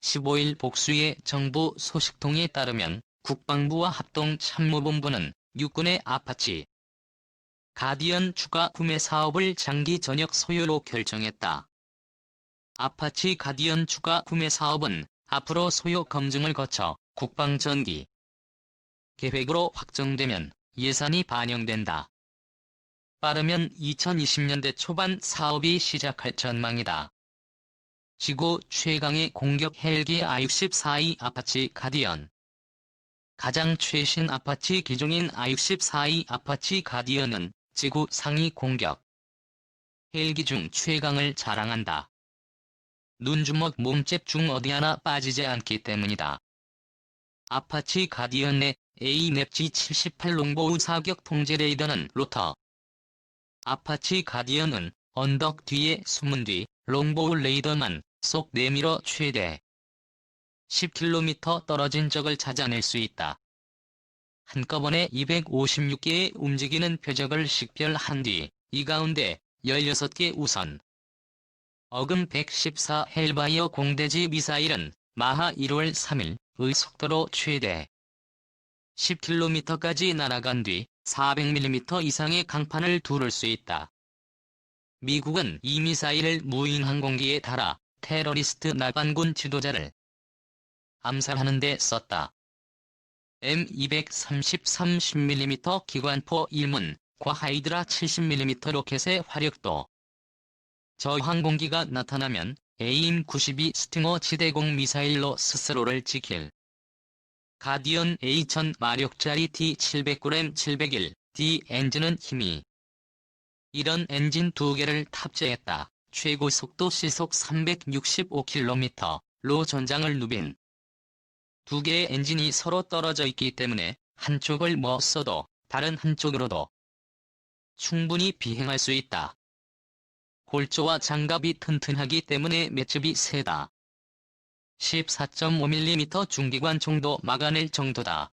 15일 복수의 정부 소식통에 따르면 국방부와 합동참모본부는 육군의 아파치 가디언 추가 구매 사업을 장기 전역 소유로 결정했다. 아파치 가디언 추가 구매 사업은 앞으로 소요 검증을 거쳐 국방전기 계획으로 확정되면 예산이 반영된다. 빠르면 2020년대 초반 사업이 시작할 전망이다. 지구 최강의 공격 헬기 I-64E 아파치 가디언. 가장 최신 아파치 기종인 I-64E 아파치 가디언은 지구 상위 공격 헬기 중 최강을 자랑한다. 눈주먹 몸집 중 어디 하나 빠지지 않기 때문이다. 아파치 가디언 내 ANEP-G78 롱보우 사격 통제 레이더는 로터. 아파치 가디언은 언덕 뒤에 숨은 뒤 롱보우 레이더만 쏙 내밀어 최대 10km 떨어진 적을 찾아낼 수 있다. 한꺼번에 256개의 움직이는 표적을 식별한 뒤 이 가운데 16개 우선 어금 114 헬바이어 공대지 미사일은 마하 1월 3일의 속도로 최대 10km까지 날아간 뒤 400mm 이상의 강판을 두를 수 있다. 미국은 이 미사일을 무인 항공기에 달아 테러리스트 나반군 지도자를 암살하는 데 썼다. M233 10mm 기관포 1문, 과하이드라 70mm 로켓의 화력도. 저 항공기가 나타나면 AIM-92 스팅어 지대공 미사일로 스스로를 지킬 가디언 A1000 마력짜리 D700g 701D 엔진은 힘이 이런 엔진 2개를 탑재했다. 최고 속도 시속 365km로 전장을 누빈 2개의 엔진이 서로 떨어져 있기 때문에 한쪽을 써도 다른 한쪽으로도 충분히 비행할 수 있다. 골조와 장갑이 튼튼하기 때문에 맷집이 세다. 14.5mm 중기관 정도 막아낼 정도다.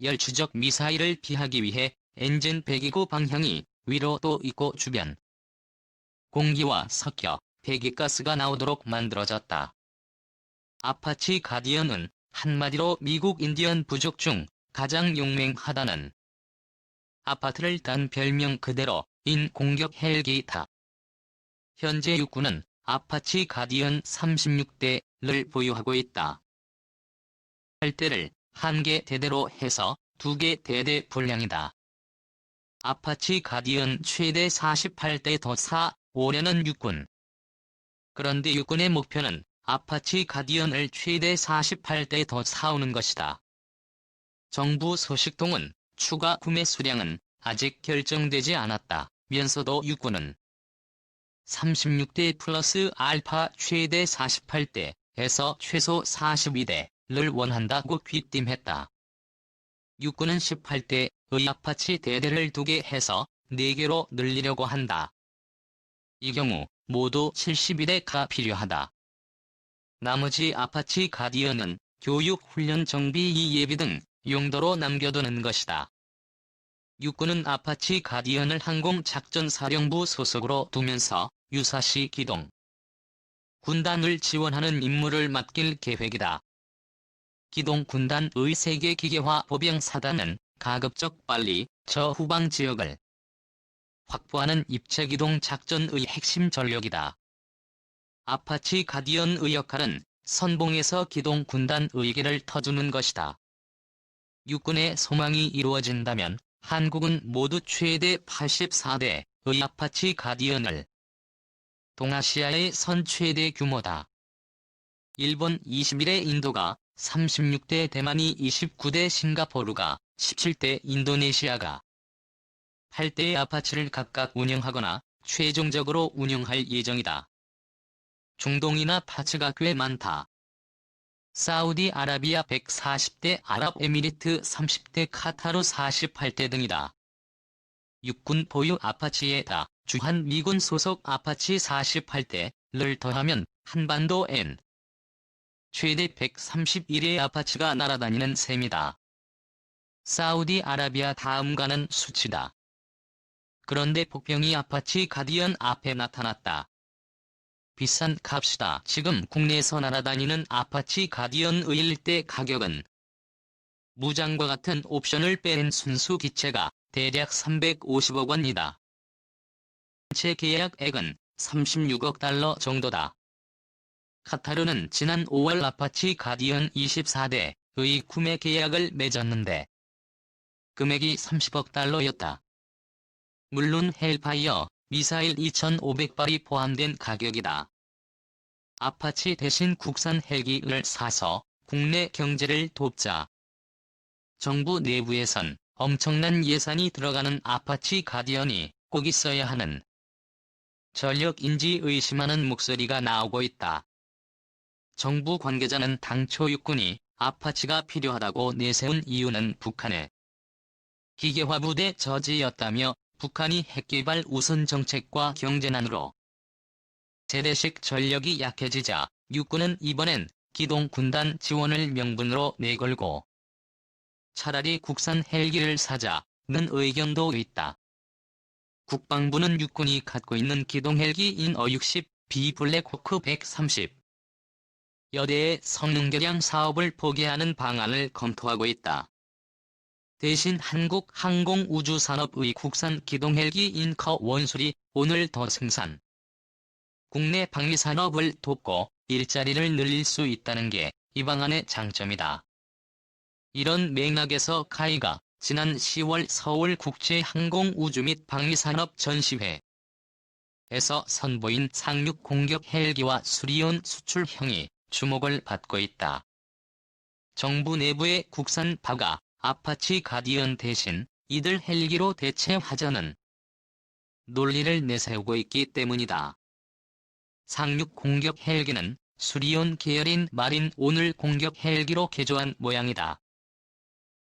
열추적 미사일을 피하기 위해 엔진 배기구 방향이 위로도 있고 주변 공기와 섞여 배기가스가 나오도록 만들어졌다. 아파치 가디언은 한마디로 미국 인디언 부족 중 가장 용맹하다는 아파트를 딴 별명 그대로인 공격 헬기다. 현재 육군은 아파치 가디언 36대를 보유하고 있다. 8대를 1개 대대로 해서 2개 대대 분량이다. 아파치 가디언 최대 48대 더 사오려는 육군. 그런데 육군의 목표는 아파치 가디언을 최대 48대 더 사오는 것이다. 정부 소식통은 추가 구매 수량은 아직 결정되지 않았다면서도 육군은 36대 플러스 알파 최대 48대에서 최소 42대를 원한다고 귀띔했다. 육군은 18대의 아파치 대대를 2개 해서 4개로 늘리려고 한다. 이 경우 모두 72대가 필요하다. 나머지 아파치 가디언은 교육, 훈련, 정비, 예비 등 용도로 남겨두는 것이다. 육군은 아파치 가디언을 항공작전사령부 소속으로 두면서 유사시 기동 군단을 지원하는 임무를 맡길 계획이다. 기동 군단의 3개 기계화 보병 사단은 가급적 빨리 저 후방 지역을 확보하는 입체기동 작전의 핵심 전력이다. 아파치 가디언의 역할은 선봉에서 기동 군단의 개를 터주는 것이다. 육군의 소망이 이루어진다면 한국은 모두 최대 84대의 아파치 가디언을 동아시아의 선 최대 규모다. 일본 21대 인도가 36대 대만이 29대 싱가포르가 17대 인도네시아가 8대의 아파치를 각각 운영하거나 최종적으로 운영할 예정이다. 중동이나 파츠가 꽤 많다. 사우디아라비아 140대, 아랍에미리트 30대, 카타르 48대 등이다. 육군 보유 아파치에다 주한 미군 소속 아파치 48대를 더하면 한반도엔 최대 131의 아파치가 날아다니는 셈이다. 사우디아라비아 다음 가는 수치다. 그런데 폭병이 아파치 가디언 앞에 나타났다. 비싼 값이다. 지금 국내에서 날아다니는 아파치 가디언의 일대 가격은 무장과 같은 옵션을 뺀 순수 기체가 대략 350억 원이다. 전체 계약액은 36억 달러 정도다. 카타르는 지난 5월 아파치 가디언 24대의 구매 계약을 맺었는데 금액이 30억 달러였다. 물론 헬파이어 미사일 2,500발이 포함된 가격이다. 아파치 대신 국산 헬기를 사서 국내 경제를 돕자. 정부 내부에선 엄청난 예산이 들어가는 아파치 가디언이 꼭 있어야 하는 전력인지 의심하는 목소리가 나오고 있다. 정부 관계자는 당초 육군이 아파치가 필요하다고 내세운 이유는 북한의 기계화 부대 저지였다며 북한이 핵개발 우선 정책과 경제난으로 재래식 전력이 약해지자 육군은 이번엔 기동군단 지원을 명분으로 내걸고 차라리 국산 헬기를 사자는 의견도 있다. 국방부는 육군이 갖고 있는 기동헬기인 어-60B 블랙호크 130 여대의 성능 개량 사업을 포기하는 방안을 검토하고 있다. 대신 한국항공우주산업의 국산 기동헬기인 커1이 오늘 더 생산, 국내 방위산업을 돕고 일자리를 늘릴 수 있다는 게 이 방안의 장점이다. 이런 맥락에서 카이가 지난 10월 서울국제항공우주 및 방위산업 전시회에서 선보인 상륙 공격 헬기와 수리온 수출형이 주목을 받고 있다. 정부 내부의 국산 바가 아파치 가디언 대신 이들 헬기로 대체하자는 논리를 내세우고 있기 때문이다. 상륙 공격 헬기는 수리온 계열인 마린 오늘 공격 헬기로 개조한 모양이다.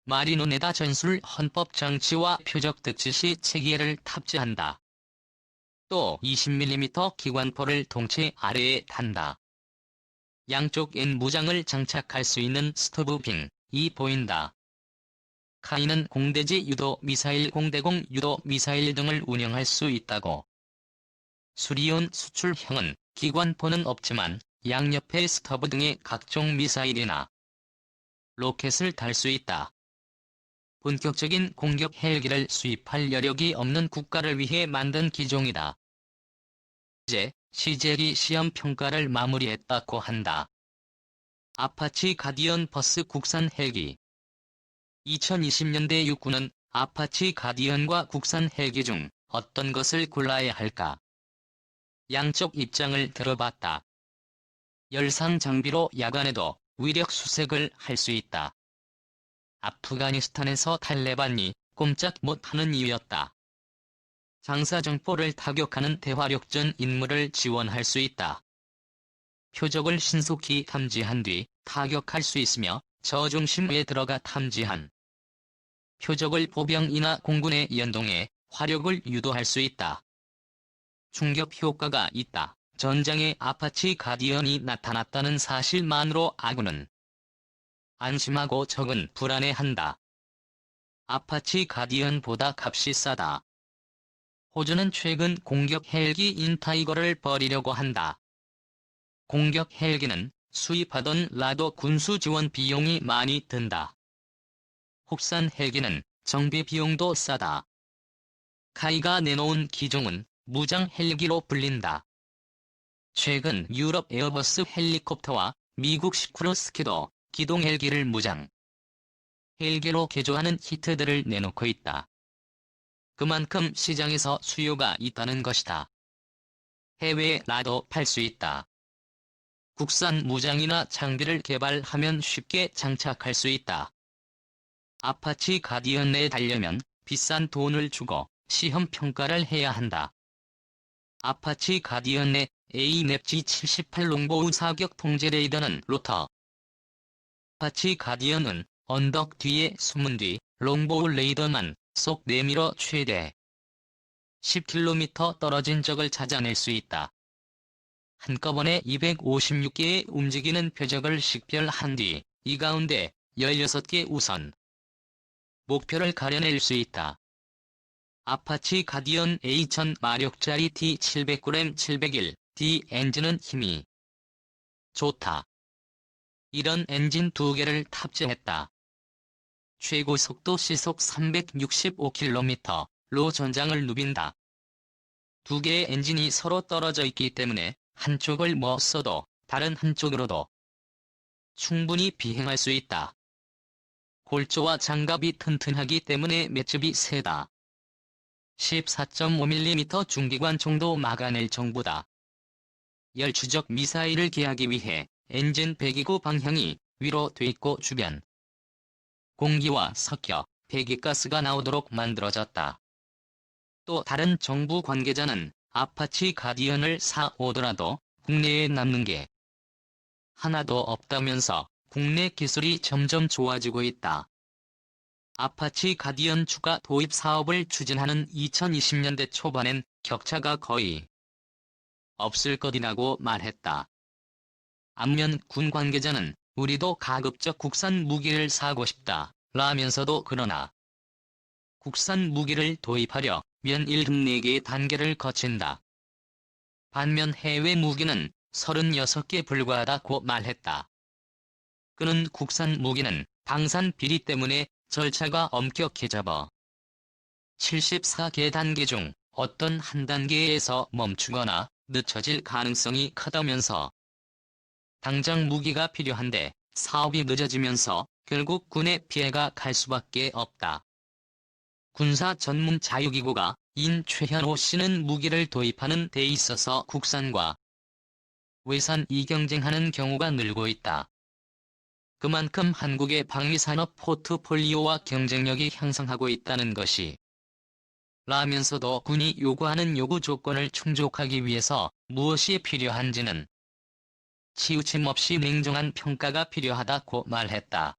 마린온에다 전술 헌법 장치와 표적 득실시 체계를 탑재한다. 또 20mm 기관포를 동체 아래에 단다. 양쪽 N 무장을 장착할 수 있는 스토브빙이 보인다. 카이는 공대지 유도 미사일, 공대공 유도 미사일 등을 운영할 수 있다고. 수리온 수출형은 기관포는 없지만 양옆에 스터브 등의 각종 미사일이나 로켓을 달 수 있다. 본격적인 공격 헬기를 수입할 여력이 없는 국가를 위해 만든 기종이다. 이제 시제기 시험 평가를 마무리했다고 한다. 아파치 가디언 버스 국산 헬기 2020년대 육군은 아파치 가디언과 국산 헬기 중 어떤 것을 골라야 할까? 양쪽 입장을 들어봤다. 열상 장비로 야간에도 위력 수색을 할 수 있다. 아프가니스탄에서 탈레반이 꼼짝 못하는 이유였다. 장사정포를 타격하는 대화력전 임무를 지원할 수 있다. 표적을 신속히 탐지한 뒤 타격할 수 있으며 저중심에 들어가 탐지한 표적을 보병이나 공군에 연동해 화력을 유도할 수 있다. 충격 효과가 있다. 전장에 아파치 가디언이 나타났다는 사실만으로 아군은 안심하고 적은 불안해한다. 아파치 가디언보다 값이 싸다. 호주는 최근 공격 헬기인 타이거를 버리려고 한다. 공격 헬기는 수입하던 라도 군수 지원 비용이 많이 든다. 국산 헬기는 정비 비용도 싸다. 카이가 내놓은 기종은 무장 헬기로 불린다. 최근 유럽 에어버스 헬리콥터와 미국 시크로스키도 기동 헬기를 무장 헬기로 개조하는 히트들을 내놓고 있다. 그만큼 시장에서 수요가 있다는 것이다. 해외에 라도 팔 수 있다. 국산 무장이나 장비를 개발하면 쉽게 장착할 수 있다. 아파치 가디언 내에 달려면 비싼 돈을 주고 시험 평가를 해야 한다. 아파치 가디언 내 ANEP-G78 롱보우 사격 통제 레이더는 로터. 아파치 가디언은 언덕 뒤에 숨은 뒤 롱보우 레이더만 쏙 내밀어 최대 10km 떨어진 적을 찾아낼 수 있다. 한꺼번에 256개의 움직이는 표적을 식별한 뒤 이 가운데 16개 우선 목표를 가려낼 수 있다. 아파치 가디언 A1000마력짜리 T700g 701 D 엔진은 힘이 좋다. 이런 엔진 2개를 탑재했다. 최고 속도 시속 365km로 전장을 누빈다. 2개의 엔진이 서로 떨어져 있기 때문에 한쪽을 못 써도 다른 한쪽으로도 충분히 비행할 수 있다. 골조와 장갑이 튼튼하기 때문에 맷집이 세다. 14.5mm 중기관 정도 막아낼 정도다. 열추적 미사일을 기하기 위해 엔진 배기구 방향이 위로 돼 있고 주변 공기와 섞여 배기가스가 나오도록 만들어졌다. 또 다른 정부 관계자는 아파치 가디언을 사오더라도 국내에 남는 게 하나도 없다면서 국내 기술이 점점 좋아지고 있다. 아파치 가디언 추가 도입 사업을 추진하는 2020년대 초반엔 격차가 거의 없을 것이라고 말했다. 안면 군 관계자는 우리도 가급적 국산 무기를 사고 싶다 라면서도 그러나 국산 무기를 도입하려 면 74개의 단계를 거친다. 반면 해외 무기는 36개 불과하다고 말했다. 그는 국산 무기는 방산 비리 때문에 절차가 엄격해져 74개 단계 중 어떤 한 단계에서 멈추거나 늦춰질 가능성이 크다면서 당장 무기가 필요한데 사업이 늦어지면서 결국 군에 피해가 갈 수밖에 없다. 군사 전문 자유기구가 인 최현호 씨는 무기를 도입하는 데 있어서 국산과 외산이 경쟁하는 경우가 늘고 있다. 그만큼 한국의 방위산업 포트폴리오와 경쟁력이 향상하고 있다는 것이 라면서도 군이 요구하는 요구 조건을 충족하기 위해서 무엇이 필요한지는 치우침 없이 냉정한 평가가 필요하다고 말했다.